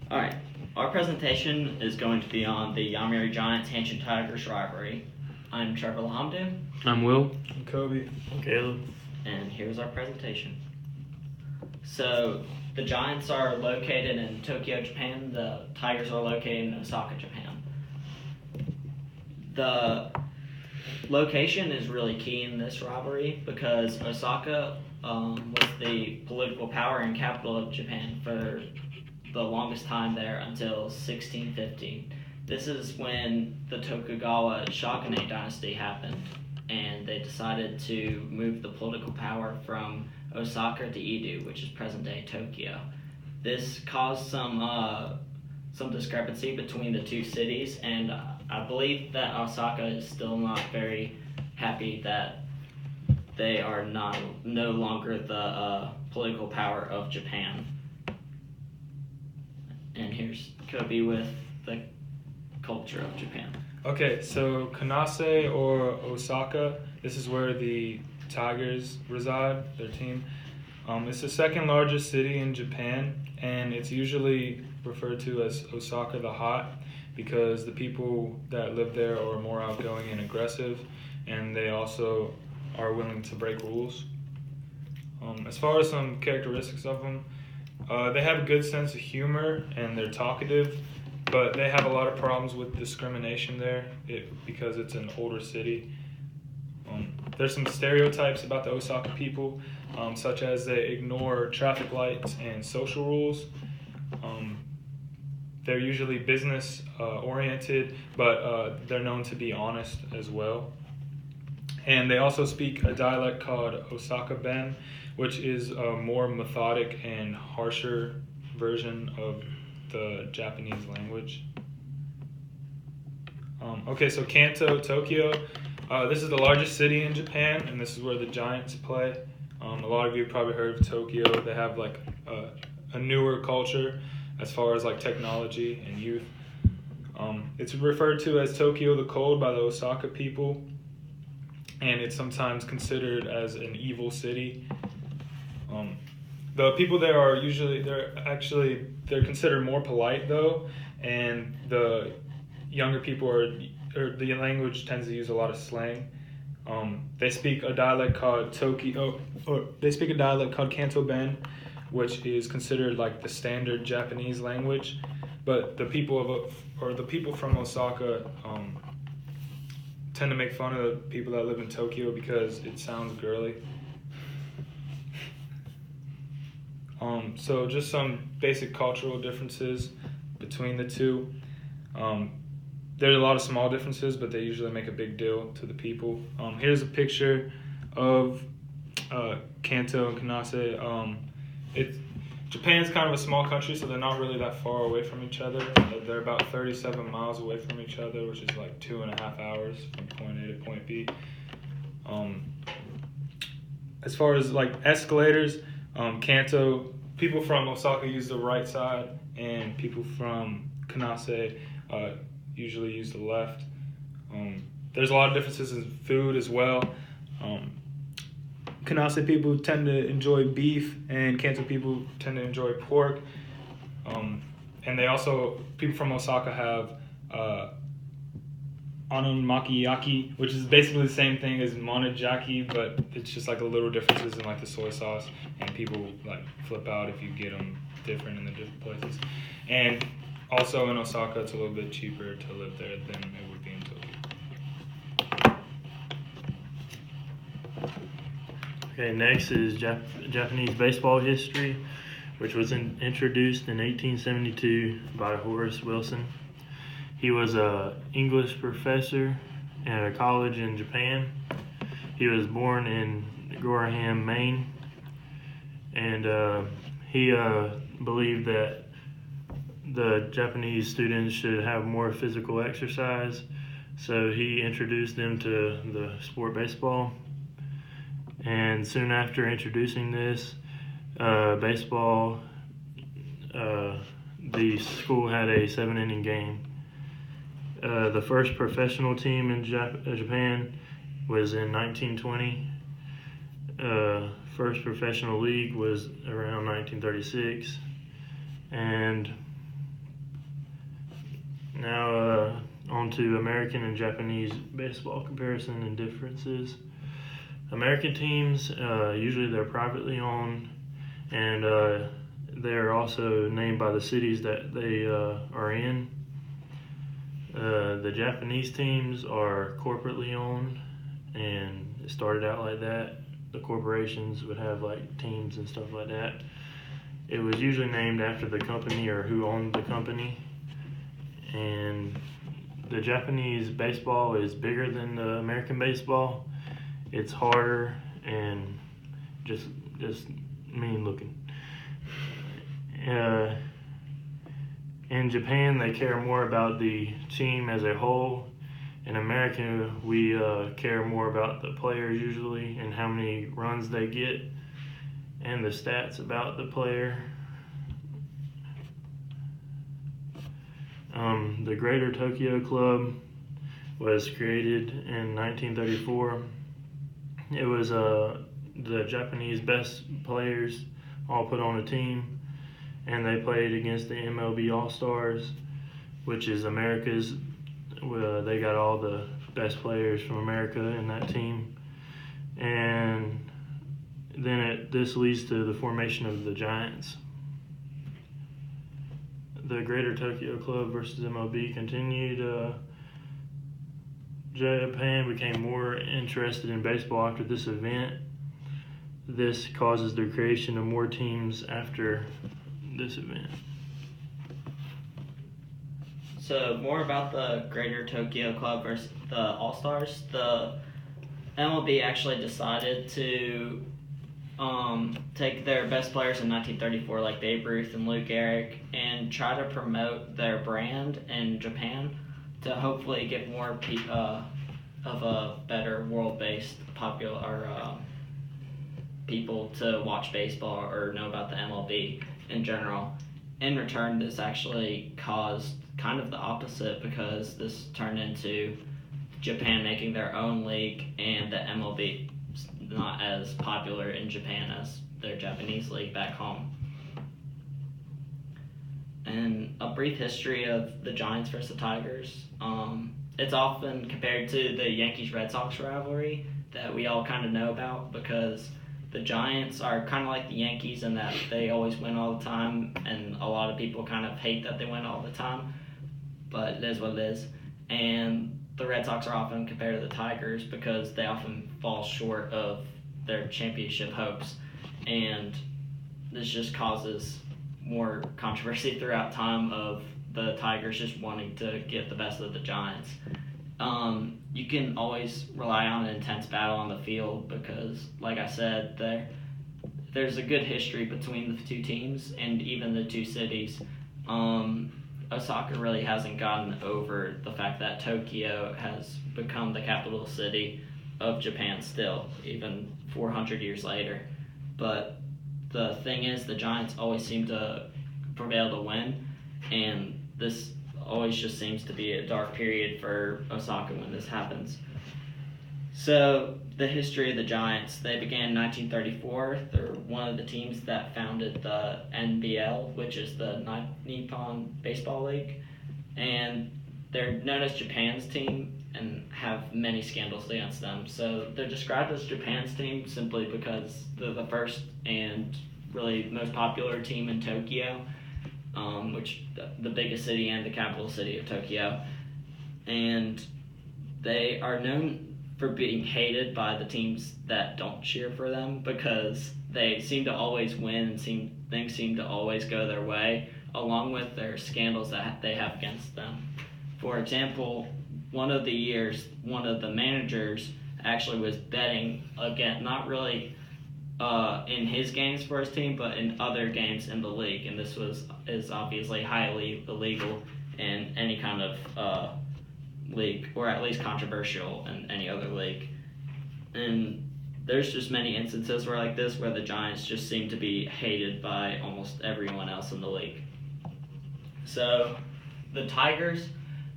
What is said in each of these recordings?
Alright, our presentation is going to be on the Yomiuri Giants Hanshin Tigers rivalry. I'm Trevor Lahamdu. I'm Will. I'm Kobe. I'm Caleb. And here's our presentation. So, the Giants are located in Tokyo, Japan. The Tigers are located in Osaka, Japan. The location is really key in this rivalry because Osaka was the political power and capital of Japan for the longest time there until 1650. This is when the Tokugawa Shogunate dynasty happened, and they decided to move the political power from Osaka to Edo, which is present-day Tokyo. This caused some discrepancy between the two cities, and I believe that Osaka is still not very happy that they are no longer the political power of Japan. And here's Kobe with the culture of Japan. Okay, so Kanase or Osaka, this is where the Tigers reside, their team. It's the second largest city in Japan, and it's usually referred to as Osaka the Hot because the people that live there are more outgoing and aggressive, and they also are willing to break rules. As far as some characteristics of them, they have a good sense of humor and they're talkative, but they have a lot of problems with discrimination there because it's an older city. There's some stereotypes about the Osaka people, such as they ignore traffic lights and social rules. They're usually business oriented, but they're known to be honest as well. And they also speak a dialect called Osaka Ben, which is a more methodic and harsher version of the Japanese language. Okay, so Kanto, Tokyo. This is the largest city in Japan, and this is where the Giants play. A lot of you have probably heard of Tokyo. They have like a newer culture as far as like technology and youth. It's referred to as Tokyo the Cold by the Osaka people, and it's sometimes considered as an evil city. The people there are usually they're considered more polite though, and the younger people the language tends to use a lot of slang. They speak a dialect called Kanto Ben, which is considered like the standard Japanese language, but the people from Osaka tend to make fun of the people that live in Tokyo because it sounds girly. So just some basic cultural differences between the two. There's a lot of small differences, but they usually make a big deal to the people. Here's a picture of Kanto and Kanase. Japan's kind of a small country, so they're not really that far away from each other. They're about 37 miles away from each other, which is like 2.5 hours from point A to point B. As far as like escalators, Kanto, people from Osaka use the right side, and people from Kanase usually use the left. There's a lot of differences in food as well. Kanase people tend to enjoy beef, and Kanto people tend to enjoy pork. And they also, people from Osaka have onomakiyaki, which is basically the same thing as monojaki, but it's just like a little differences in like the soy sauce, and people like flip out if you get them different in the different places. And also in Osaka, it's a little bit cheaper to live there than it would be in Tokyo. Okay, next is Japanese baseball history, which was introduced in 1872 by Horace Wilson. He was an English professor at a college in Japan. He was born in Gorham, Maine, and he believed that the Japanese students should have more physical exercise, so he introduced them to the sport baseball. And soon after introducing this baseball, the school had a 7-inning game. The first professional team in Japan was in 1920. First professional league was around 1936. And Now on to American and Japanese baseball comparison and differences. American teams, usually they're privately owned, and they're also named by the cities that they are in. The Japanese teams are corporately owned, and it started out like that. The corporations would have like teams and stuff like that. It was usually named after the company or who owned the company. And the Japanese baseball is bigger than the American baseball. It's harder and just mean looking. In Japan, they care more about the team as a whole. In America, we care more about the players usually and how many runs they get and the stats about the player. The Greater Tokyo Club was created in 1934. It was the Japanese best players all put on a team, and they played against the MLB All-Stars, which is America's. They got all the best players from America in that team. And then this leads to the formation of the Giants. The Greater Tokyo Club versus MLB continued. Japan became more interested in baseball after this event. This causes the creation of more teams after this event. So more about the Greater Tokyo Club versus the All-Stars. The MLB actually decided to take their best players in 1934, like Babe Ruth and Lou Gehrig, and try to promote their brand in Japan to hopefully get more of a better world-based popular people to watch baseball or know about the MLB in general. In return, this actually caused kind of the opposite, because this turned into Japan making their own league and the MLB not as popular in Japan as their Japanese league back home. And a brief history of the Giants versus the Tigers. It's often compared to the Yankees-Red Sox rivalry that we all kind of know about, because the Giants are kind of like the Yankees in that they always win all the time, and a lot of people kind of hate that they win all the time, but it is what it is. And the Red Sox are often compared to the Tigers because they often fall short of their championship hopes, and this just causes more controversy throughout time of the Tigers just wanting to get the best of the Giants. You can always rely on an intense battle on the field because, like I said, there's a good history between the two teams and even the two cities. Osaka really hasn't gotten over the fact that Tokyo has become the capital city of Japan still, even 400 years later. But the thing is, the Giants always seem to prevail to win, and this always just seems to be a dark period for Osaka when this happens. So, the history of the Giants, they began in 1934. They're one of the teams that founded the NBL, which is the Nippon Baseball League. And they're known as Japan's team and have many scandals against them. So, they're described as Japan's team simply because they're the first and really most popular team in Tokyo, which the biggest city and the capital city of Tokyo. And they are known for being hated by the teams that don't cheer for them because they seem to always win and things seem to always go their way, along with their scandals that they have against them. For example, one of the years, one of the managers actually was betting again, not really in his games for his team, but in other games in the league, and this is obviously highly illegal in any kind of league, or at least controversial in any other league. And there's just many instances like this where the Giants just seem to be hated by almost everyone else in the league. So the Tigers,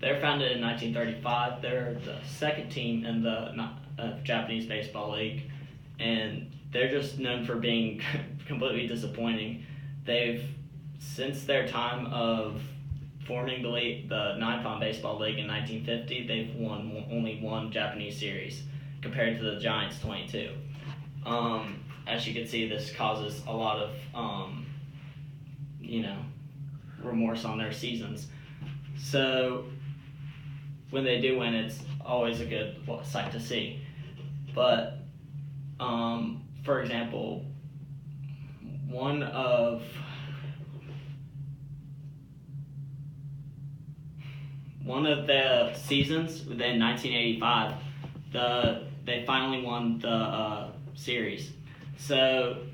they're founded in 1935. They're the second team in the Japanese Baseball League, and they're just known for being completely disappointing. They've, since their time of forming the Nippon Baseball League in 1950, they've won only one Japanese series, compared to the Giants' 22. As you can see, this causes a lot of, remorse on their seasons. So when they do win, it's always a good sight to see. But, for example, one of the seasons within 1985, they finally won the series. So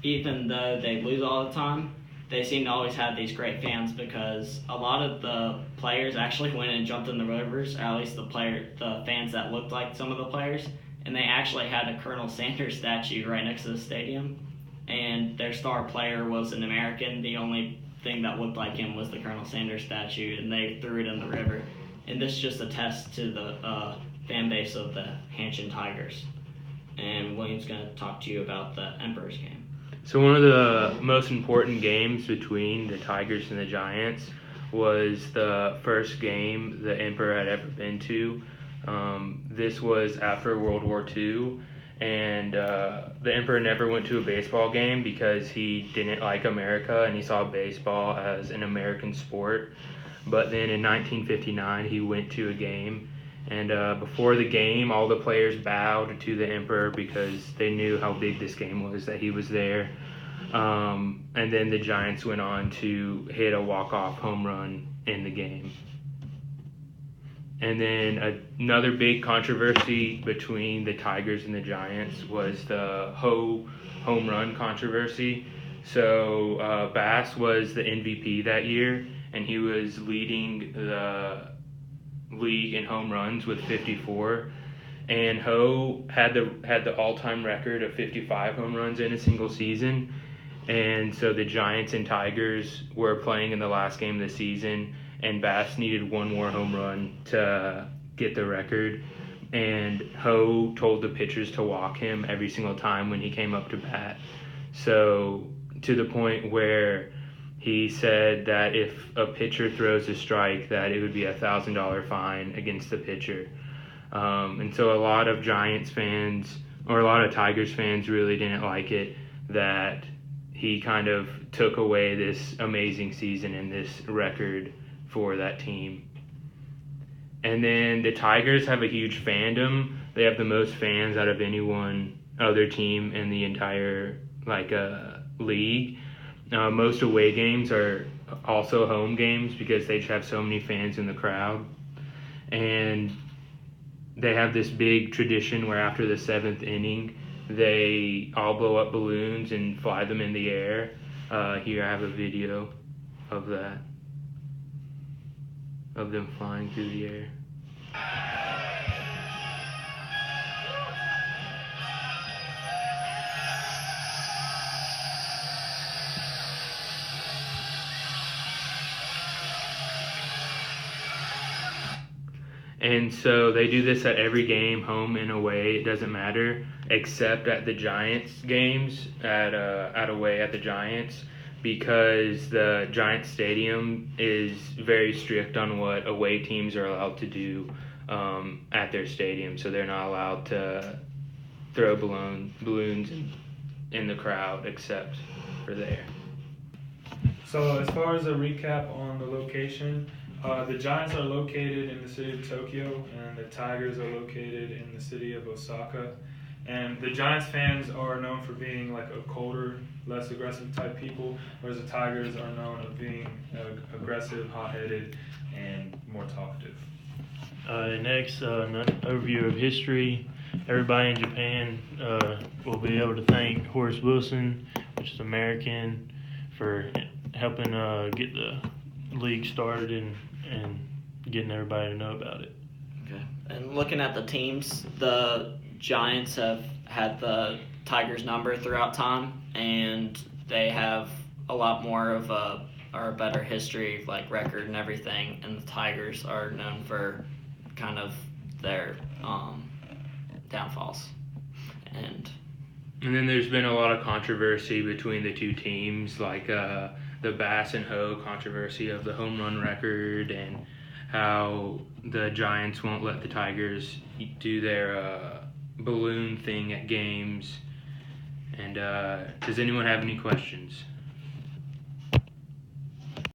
even though they lose all the time, they seem to always have these great fans, because a lot of the players actually went and jumped in the Rovers, or at least the fans that looked like some of the players, and they actually had a Colonel Sanders statue right next to the stadium, and their star player was an American. The only thing that looked like him was the Colonel Sanders statue, and they threw it in the river. And this just attests to the fan base of the Hanshin Tigers. And William's going to talk to you about the Emperor's game. So one of the most important games between the Tigers and the Giants was the first game the Emperor had ever been to. This was after World War II, and the Emperor never went to a baseball game because he didn't like America and he saw baseball as an American sport. But then in 1959 he went to a game, and before the game all the players bowed to the Emperor because they knew how big this game was, that he was there. And then the Giants went on to hit a walk-off home run in the game. And then another big controversy between the Tigers and the Giants was the Ho home run controversy. So Bass was the MVP that year, and he was leading the league in home runs with 54. And Ho had the all-time record of 55 home runs in a single season. And so the Giants and Tigers were playing in the last game of the season, and Bass needed one more home run to get the record. And Ho told the pitchers to walk him every single time when he came up to bat. So to the point where he said that if a pitcher throws a strike, that it would be $1,000 fine against the pitcher. And so a lot of Giants fans, or a lot of Tigers fans, really didn't like it that he kind of took away this amazing season and this record for that team. And then the Tigers have a huge fandom. They have the most fans out of any one other team in the entire league. Most away games are also home games because they just have so many fans in the crowd. And they have this big tradition where after the 7th inning, they all blow up balloons and fly them in the air. Here I have a video of that, of them flying through the air. And so they do this at every game, home and away, it doesn't matter, except at the Giants games, at away at the Giants, because the Giants stadium is very strict on what away teams are allowed to do at their stadium. So they're not allowed to throw balloons in the crowd except for there. So as far as a recap on the location, the Giants are located in the city of Tokyo, and the Tigers are located in the city of Osaka. And the Giants fans are known for being like a colder, less aggressive type people, whereas the Tigers are known of being aggressive, hot-headed, and more talkative. Next, an overview of history. Everybody in Japan will be able to thank Horace Wilson, which is American, for helping get the league started and getting everybody to know about it. Okay. And looking at the teams, the Giants have had the Tigers number throughout time, and they have a lot more of a better history, like record and everything, and the Tigers are known for kind of their downfalls. And And then there's been a lot of controversy between the two teams, like the Bass and Ho controversy of the home run record, and how the Giants won't let the Tigers do their balloon thing at games. And does anyone have any questions?